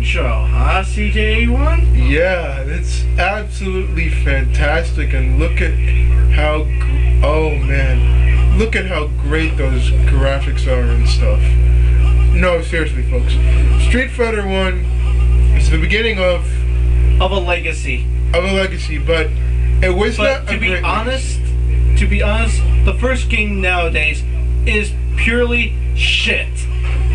intro, huh, CJ1? Yeah, it's absolutely fantastic, and look at how, oh man, look at how great those graphics are and stuff. No, seriously, folks, Street Fighter 1 is the beginning of a legacy. But it was but not to a be great honest, the first game nowadays is purely shit.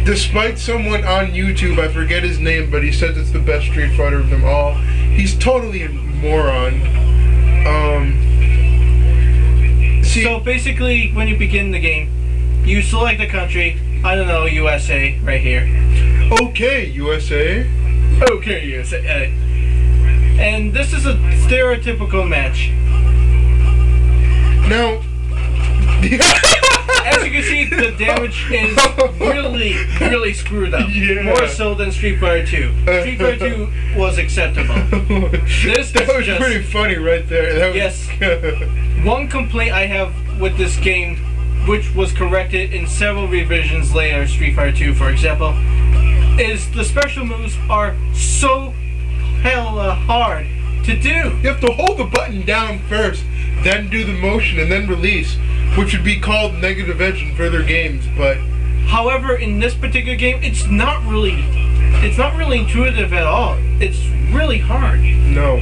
Despite someone on YouTube, I forget his name, but he says it's the best Street Fighter of them all. He's totally a moron. So basically, when you begin the game, you select a country. I don't know, USA, right here. Okay, USA. Okay, USA. And this is a stereotypical match. Now, as you can see, the damage is really screwed up. Yeah. More so than Street Fighter 2. Street Fighter 2 was acceptable. That was just pretty funny right there. That was yes. One complaint I have with this game, which was corrected in several revisions later, Street Fighter 2 for example, is the special moves are so hella hard to do. You have to hold the button down first, then do the motion, and then release, which would be called negative edge in further games, but however, in this particular game, it's not really intuitive at all. It's really hard. No.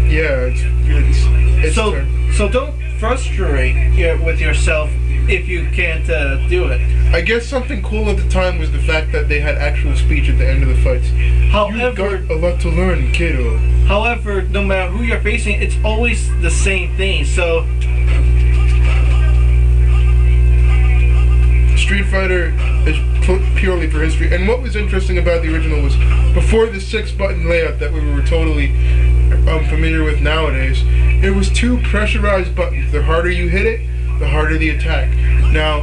Yeah, it's so don't frustrate with yourself if you can't do it. I guess something cool at the time was the fact that they had actual speech at the end of the fights. However, you got a lot to learn, kiddo. However, no matter who you're facing, it's always the same thing. So Street Fighter is purely for history. And what was interesting about the original was before the 6-button layout that we were totally familiar with nowadays, it was 2 pressurized buttons. The harder you hit it, the harder the attack. Now,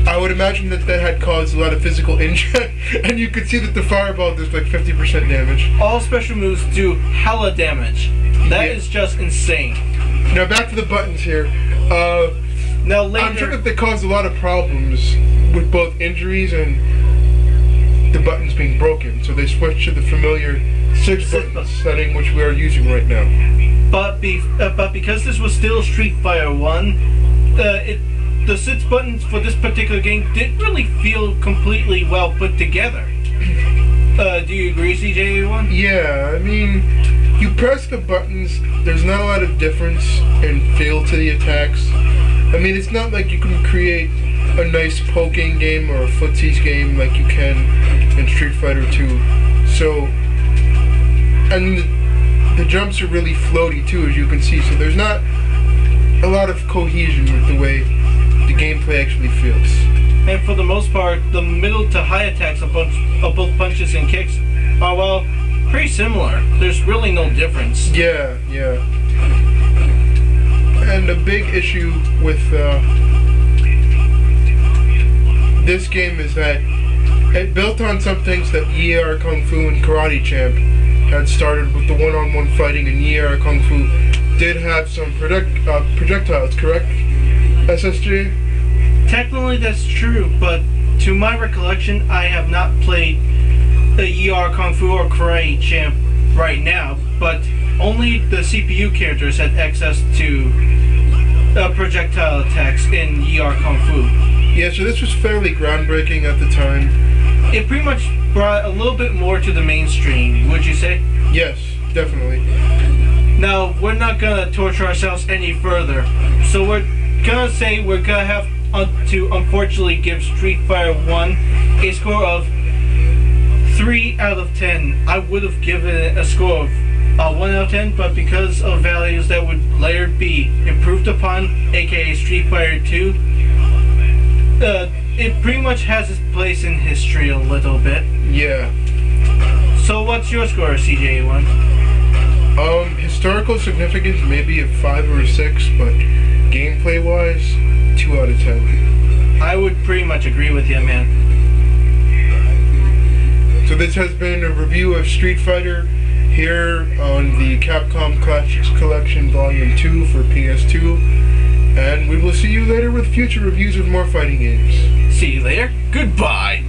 I would imagine that had caused a lot of physical injury, and you could see that the fireball does like 50% damage. All special moves do hella damage. That is just insane. Now back to the buttons here. Now later, I'm sure that they caused a lot of problems with both injuries and the buttons being broken, so they switched to the familiar 6-button setting, which we are using right now. But because this was still Street Fighter 1, the 6 buttons for this particular game didn't really feel completely well put together. Do you agree, CJ1? Yeah, I mean, you press the buttons, there's not a lot of difference in feel to the attacks. I mean, it's not like you can create a nice poking game or a footsies game like you can in Street Fighter 2. So, and the jumps are really floaty too, as you can see, so there's not a lot of cohesion with the way the gameplay actually feels. And for the most part, the middle to high attacks of both punches and kicks are, well, pretty similar. There's really no difference. Yeah. And a big issue with this game is that it built on some things that ER Kung Fu and Karate Champ had started with the one-on-one fighting, and ER Kung Fu did have some projectiles, correct? SSG? Technically that's true, but to my recollection, I have not played the ER Kung Fu or Karate Champ right now, but only the CPU characters had access to projectile attacks in ER Kung Fu. Yeah, so this was fairly groundbreaking at the time. It pretty much brought a little bit more to the mainstream, would you say? Yes, definitely. Now, we're not gonna torture ourselves any further, so we're gonna say we're gonna have to unfortunately give Street Fighter 1 a score of 3 out of 10. I would have given it a score of 1 out of 10, but because of values that would later be improved upon, aka Street Fighter 2, it pretty much has its place in history a little bit. Yeah. So what's your score, CJ1? Historical significance maybe a 5 or a 6, but gameplay wise, 2 out of 10. I would pretty much agree with you, man. So this has been a review of Street Fighter here on the Capcom Classics Collection Volume 2 for PS2. And we will see you later with future reviews of more fighting games. See you later. Goodbye.